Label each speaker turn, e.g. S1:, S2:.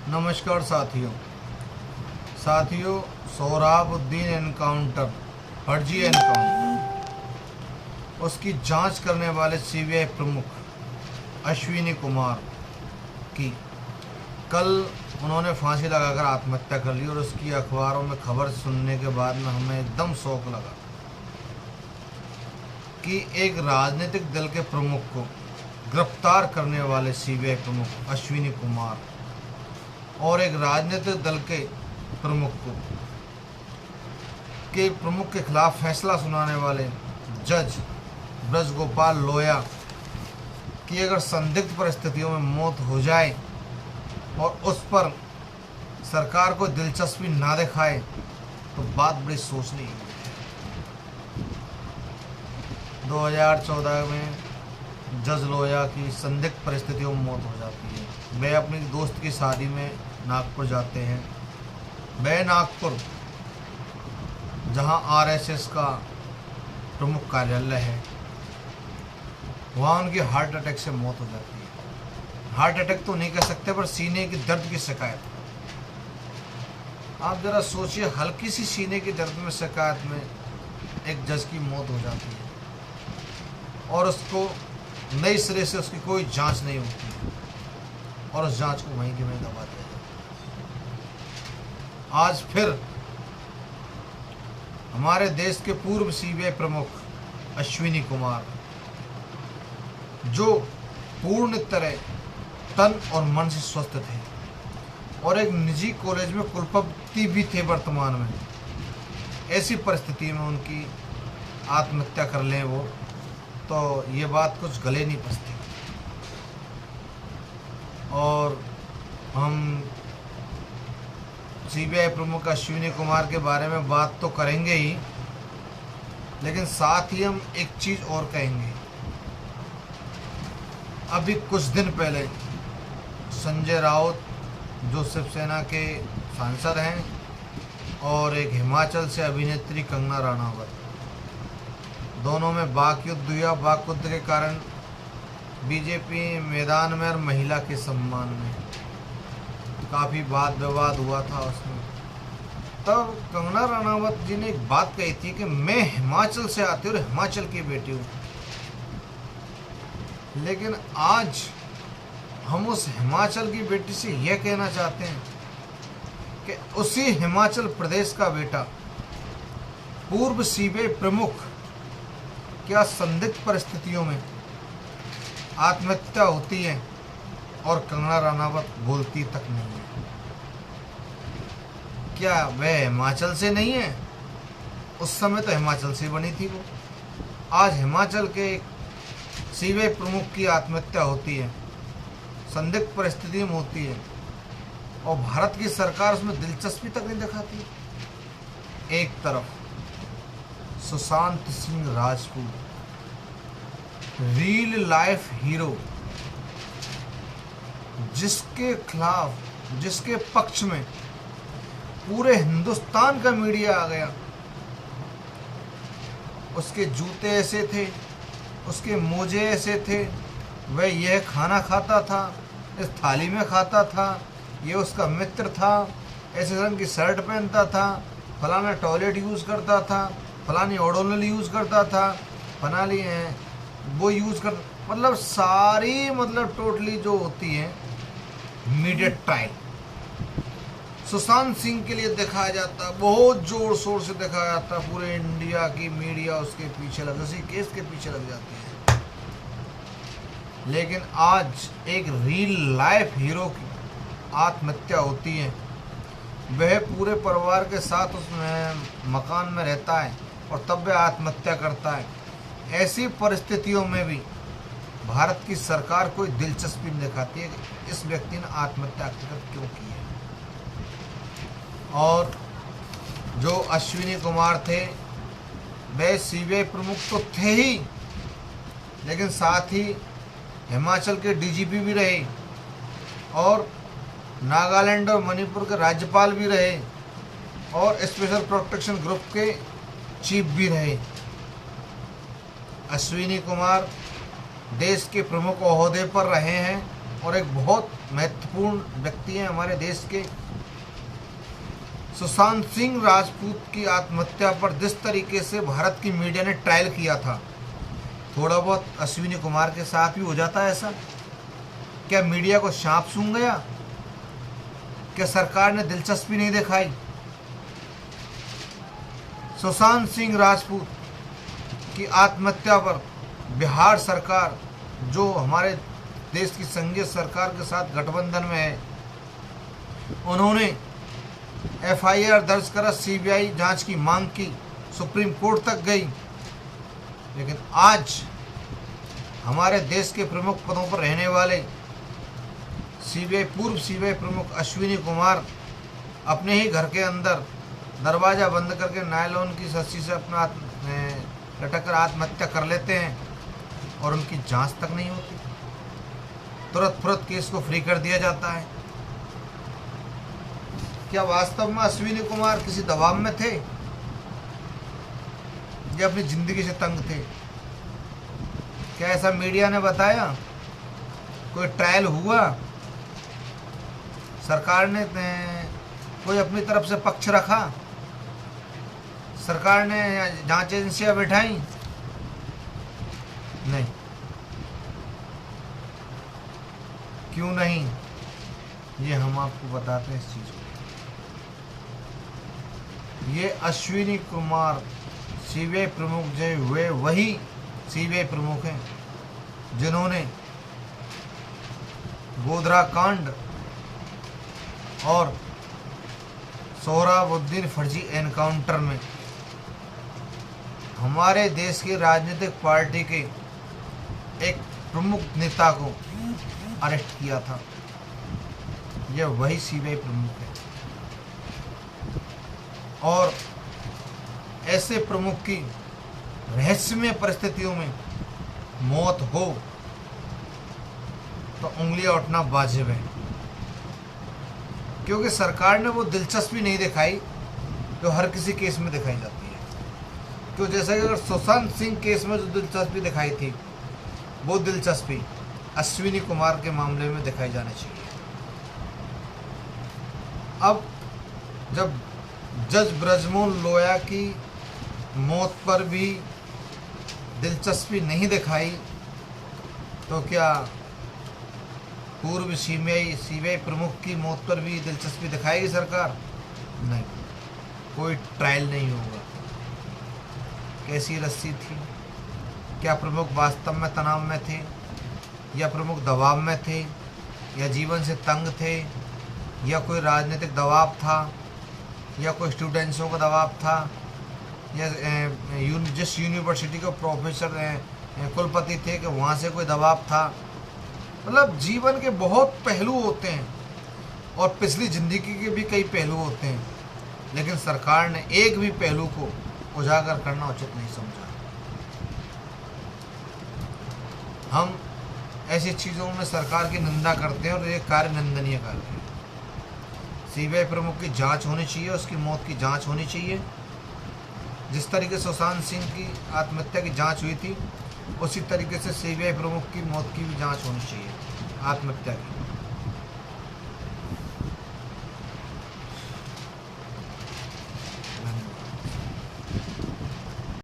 S1: नमस्कार साथियों, सोहराबुद्दीन एनकाउंटर, फर्जी एनकाउंटर, उसकी जांच करने वाले सीबीआई प्रमुख अश्विनी कुमार की कल उन्होंने फांसी लगाकर आत्महत्या कर ली और उसकी अखबारों में खबर सुनने के बाद में हमें एकदम शौक लगा कि एक राजनीतिक दल के प्रमुख को गिरफ्तार करने वाले सीबीआई प्रमुख अश्विनी कुमार और एक राजनीतिक दल के प्रमुख के खिलाफ फैसला सुनाने वाले जज ब्रजगोपाल लोया की अगर संदिग्ध परिस्थितियों में मौत हो जाए और उस पर सरकार को दिलचस्पी ना दिखाए तो बात बड़ी सोचने की है। 2014 में जज लोया की संदिग्ध परिस्थितियों में मौत हो जाती है। वे अपनी दोस्त की शादी में नागपुर जाते हैं। वे नागपुर, जहां आरएसएस का प्रमुख कार्यालय है, वहां उनकी हार्ट अटैक से मौत हो जाती है। हार्ट अटैक तो नहीं कह सकते, पर सीने की दर्द की शिकायत। आप जरा सोचिए, हल्की सी सीने की दर्द में शिकायत में एक जज की मौत हो जाती है और उसको नई सिरे से उसकी कोई जांच नहीं होती और उस जांच को वहीं के वहीं दबा दिया जाता है। आज फिर हमारे देश के पूर्व सीबीआई प्रमुख अश्विनी कुमार, जो पूर्ण तरह तन और मन से स्वस्थ थे और एक निजी कॉलेज में कुलपति भी थे वर्तमान में, ऐसी परिस्थिति में उनकी आत्महत्या कर लें वो, तो ये बात कुछ गले नहीं पसती। और हम सीबीआई प्रमुख अश्विनी कुमार के बारे में बात तो करेंगे ही, लेकिन साथ ही हम एक चीज़ और कहेंगे। अभी कुछ दिन पहले संजय राउत, जो शिवसेना के सांसद हैं, और एक हिमाचल से अभिनेत्री कंगना रनावत, दोनों में वाक युद्ध हुआ। वाक युद्ध के कारण बीजेपी मैदान में और महिला के सम्मान में काफ़ी वाद विवाद हुआ था उसमें। तब कंगना रनावत जी ने एक बात कही थी कि मैं हिमाचल से आती हूँ और हिमाचल की बेटी हूँ, लेकिन आज हम उस हिमाचल की बेटी से यह कहना चाहते हैं कि उसी हिमाचल प्रदेश का बेटा, पूर्व सीबीआई प्रमुख, क्या संदिग्ध परिस्थितियों में आत्महत्या होती है और कंगना रनावत बोलती तक नहीं है। क्या वह हिमाचल से नहीं है? उस समय तो हिमाचल से बनी थी वो। आज हिमाचल के सीबीआई प्रमुख की आत्महत्या होती है, संदिग्ध परिस्थिति में होती है, और भारत की सरकार उसमें दिलचस्पी तक नहीं दिखाती। एक तरफ Sushant Singh Rajput, real life hero, जिसके खिलाफ, जिसके पक्ष में पूरे हिंदुस्तान का मीडिया आ गया। उसके जूते ऐसे थे, उसके मोजे ऐसे थे, वह यह खाना खाता था, इस थाली में खाता था, ये उसका मित्र था, ऐसे रंग की शर्ट पहनता था, फलाना टॉयलेट यूज़ करता था, फलानी ओडोनिल यूज़ करता था, फलानी वो यूज़ कर, मतलब सारी, मतलब टोटली जो होती है मीडिया ट्रायल सुशांत सिंह के लिए दिखाया जाता, बहुत जोर शोर से दिखाया जाता। पूरे इंडिया की मीडिया उसके पीछे लग, उसी केस के पीछे लग जाती है। लेकिन आज एक रियल लाइफ हीरो की आत्महत्या होती है। वह पूरे परिवार के साथ उसमें मकान में रहता है और तब वह आत्महत्या करता है। ऐसी परिस्थितियों में भी भारत की सरकार कोई दिलचस्पी नहीं दिखाती है कि इस व्यक्ति ने आत्महत्या आखिर क्यों की है। और जो अश्विनी कुमार थे, वे सीबीआई प्रमुख तो थे ही, लेकिन साथ ही हिमाचल के डीजीपी भी रहे और नागालैंड और मणिपुर के राज्यपाल भी रहे और स्पेशल प्रोटेक्शन ग्रुप के चीफ भी रहे। अश्विनी कुमार देश के प्रमुख ओहदे पर रहे हैं और एक बहुत महत्वपूर्ण व्यक्ति हैं हमारे देश के। सुशांत सिंह राजपूत की आत्महत्या पर जिस तरीके से भारत की मीडिया ने ट्रायल किया था, थोड़ा बहुत अश्विनी कुमार के साथ भी हो जाता है ऐसा? क्या मीडिया को सांप सूंघ गया? क्या सरकार ने दिलचस्पी नहीं दिखाई? सुशांत सिंह राजपूत की आत्महत्या पर बिहार सरकार, जो हमारे देश की संघीय सरकार के साथ गठबंधन में है, उन्होंने एफआईआर दर्ज करा, सीबीआई जांच की मांग की, सुप्रीम कोर्ट तक गई। लेकिन आज हमारे देश के प्रमुख पदों पर रहने वाले पूर्व सीबीआई प्रमुख अश्विनी कुमार अपने ही घर के अंदर दरवाज़ा बंद करके नायलॉन की रस्सी से अपना लटक कर आत्महत्या कर लेते हैं और उनकी जांच तक नहीं होती। तुरंत केस को फ्री कर दिया जाता है। क्या वास्तव में अश्विनी कुमार किसी दबाव में थे या अपनी जिंदगी से तंग थे? क्या ऐसा मीडिया ने बताया? कोई ट्रायल हुआ? सरकार ने कोई अपनी तरफ से पक्ष रखा? सरकार ने जांच एजेंसियां बैठाई? नहीं। क्यों नहीं, ये हम आपको बताते हैं इस चीज़ को। ये अश्विनी कुमार सीबीआई प्रमुख जो हुए, वही सीबीआई प्रमुख हैं जिन्होंने गोधरा कांड और सोहराबुद्दीन फर्जी एनकाउंटर में हमारे देश की राजनीतिक पार्टी के एक प्रमुख नेता को अरेस्ट किया था। यह वही सीबीआई प्रमुख है। और ऐसे प्रमुख की रहस्यमय परिस्थितियों में मौत हो तो उंगलियां उठना वाजिब है, क्योंकि सरकार ने वो दिलचस्पी नहीं दिखाई जो हर किसी केस में दिखाई जाती है। क्यों? जैसे कि अगर सुशांत सिंह केस में जो दिलचस्पी दिखाई थी, वो दिलचस्पी अश्विनी कुमार के मामले में दिखाई जानी चाहिए। अब जब जज ब्रजमोहन लोया की मौत पर भी दिलचस्पी नहीं दिखाई, तो क्या पूर्व सीबीआई प्रमुख की मौत पर भी दिलचस्पी दिखाएगी सरकार? नहीं, कोई ट्रायल नहीं होगा। कैसी रस्सी थी? क्या प्रमुख वास्तव में तनाव में थे, या प्रमुख दबाव में थे, या जीवन से तंग थे, या कोई राजनीतिक दबाव था, या कोई स्टूडेंट्सों का दबाव था, या जिस यूनिवर्सिटी के प्रोफेसर कुलपति थे कि वहाँ से कोई दबाव था। मतलब जीवन के बहुत पहलू होते हैं और पिछली ज़िंदगी के भी कई पहलू होते हैं, लेकिन सरकार ने एक भी पहलू को उजागर करना उचित नहीं समझा। हम ऐसी चीज़ों में सरकार की निंदा करते हैं और ये कार्य निंदनीय कार्य है। सीबीआई प्रमुख की जांच होनी चाहिए, उसकी मौत की जांच होनी चाहिए। जिस तरीके से सुशांत सिंह की आत्महत्या की जांच हुई थी, उसी तरीके से सीबीआई प्रमुख की मौत की भी जांच होनी चाहिए, आत्महत्या की।